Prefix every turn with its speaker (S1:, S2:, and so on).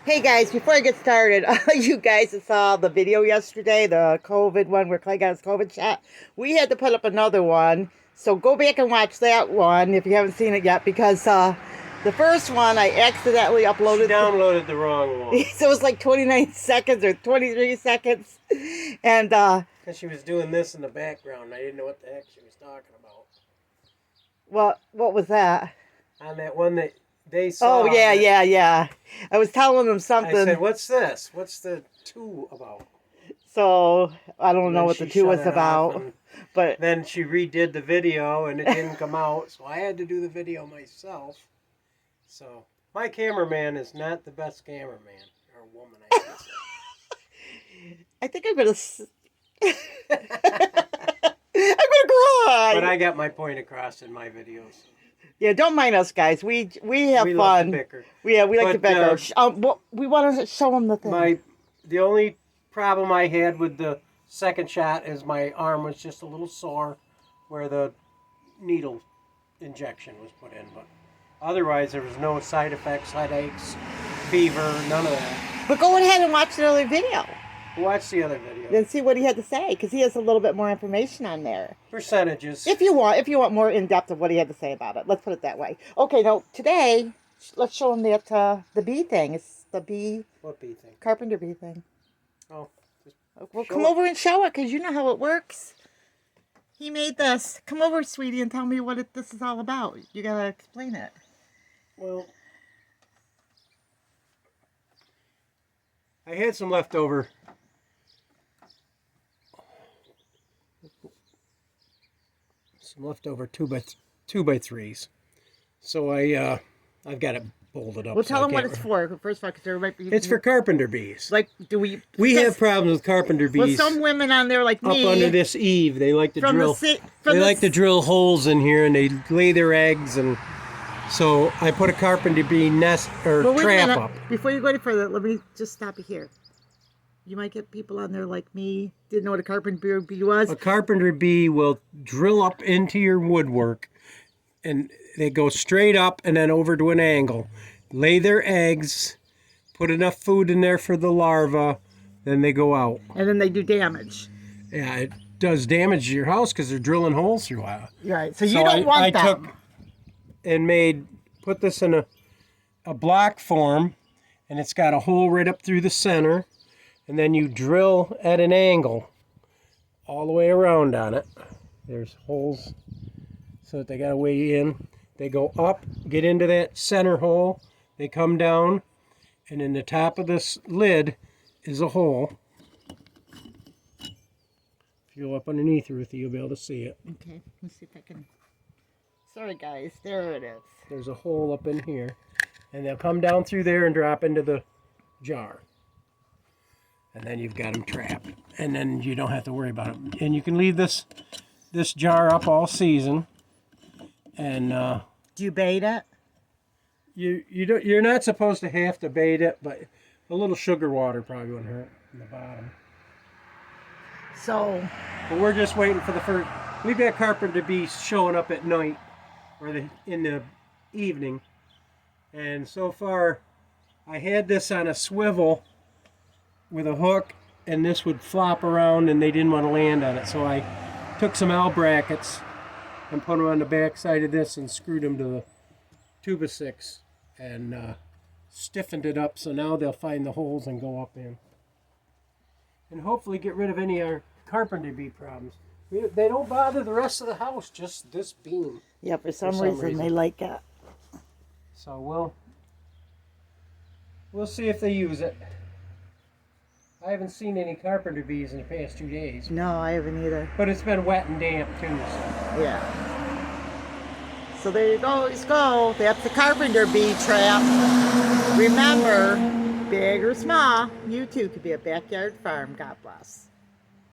S1: Hey guys, before I get started, you guys that saw the video yesterday, the COVID one where Clay got his COVID shot. We had to put up another one, so go back and watch that one if you haven't seen it yet, because the first one I accidentally uploaded.
S2: She downloaded the wrong one.
S1: So it was like 29 seconds or 23 seconds, and
S2: because she was doing this in the background, I didn't know what the heck she was talking about.
S1: What was that?
S2: On that one that they saw.
S1: Oh yeah. I was telling them something.
S2: I said, "What's this? What's the 2 about?"
S1: So I don't know what the 2 was about, but
S2: then she redid the video and it didn't come out, so I had to do the video myself. So my cameraman is not the best cameraman or woman, I guess.
S1: I think I'm gonna. I'm gonna cry.
S2: But I got my point across in my videos.
S1: Yeah, don't mind us, guys. We have fun.
S2: Love to bicker.
S1: We like to bicker. We want to show them the thing.
S2: The only problem I had with the second shot is my arm was just a little sore where the needle injection was put in. But otherwise, there was no side effects, headaches, fever, none of that.
S1: But go ahead and watch the other video.
S2: Watch the other video.
S1: And see what he had to say, because he has a little bit more information on there.
S2: Percentages.
S1: If you want more in depth of what he had to say about it, let's put it that way. Okay, now today let's show him that the bee thing. It's the bee.
S2: What bee thing?
S1: Carpenter bee thing.
S2: Oh.
S1: Well, come over and show it, because you know how it works. He made this. Come over, sweetie, and tell me what this is all about. You gotta explain it.
S2: Well, I had some leftover. Some leftover 2x3s. So I've got it bolted up.
S1: Well, tell them what it's for. First of all, because there might be.
S2: It's for carpenter bees.
S1: Like, do we?
S2: We have problems with carpenter bees.
S1: Well, some women on there like me.
S2: Up under this eave, they like to drill. Like to drill holes in here, and they lay their eggs, and so I put a carpenter bee nest or trap up.
S1: Before you go any further, let me just stop you here. You might get people on there like me, didn't know what a carpenter bee was.
S2: A carpenter bee will drill up into your woodwork, and they go straight up and then over to an angle. Lay their eggs, put enough food in there for the larva, then they go out.
S1: And then they do damage.
S2: Yeah, it does damage to your house because they're drilling holes through it.
S1: Right, so you don't want them.
S2: I took and put this in a block form, and it's got a hole right up through the center. And then you drill at an angle all the way around on it. There's holes so that they got to weigh in. They go up, get into that center hole. They come down, and in the top of this lid is a hole. If you go up underneath, Ruthie, you'll be able to see it.
S1: Okay, let's see if I can. Sorry, guys. There it is.
S2: There's a hole up in here. And they'll come down through there and drop into the jar. And then you've got them trapped. And then you don't have to worry about it. And you can leave this jar up all season. And
S1: do you bait it?
S2: You're not supposed to have to bait it, but a little sugar water probably wouldn't hurt in the bottom.
S1: So,
S2: but we're just waiting for the first. We've got carpenter bees showing up at night or in the evening. And so far, I had this on a swivel with a hook, and this would flop around, and they didn't want to land on it. So I took some L brackets and put them on the back side of this and screwed them to the 2x6 and stiffened it up, so now they'll find the holes and go up in. And hopefully get rid of any of our carpenter bee problems. They don't bother the rest of the house, just this beam.
S1: Yeah, for some reason they like it.
S2: So we'll see if they use it. I haven't seen any carpenter bees in the past 2 days.
S1: No, I haven't either.
S2: But it's been wet and damp too. So.
S1: Yeah. So there you go. Let's go. That's the Carpenter Bee Trap. Remember, big or small, you too could be a backyard farm. God bless.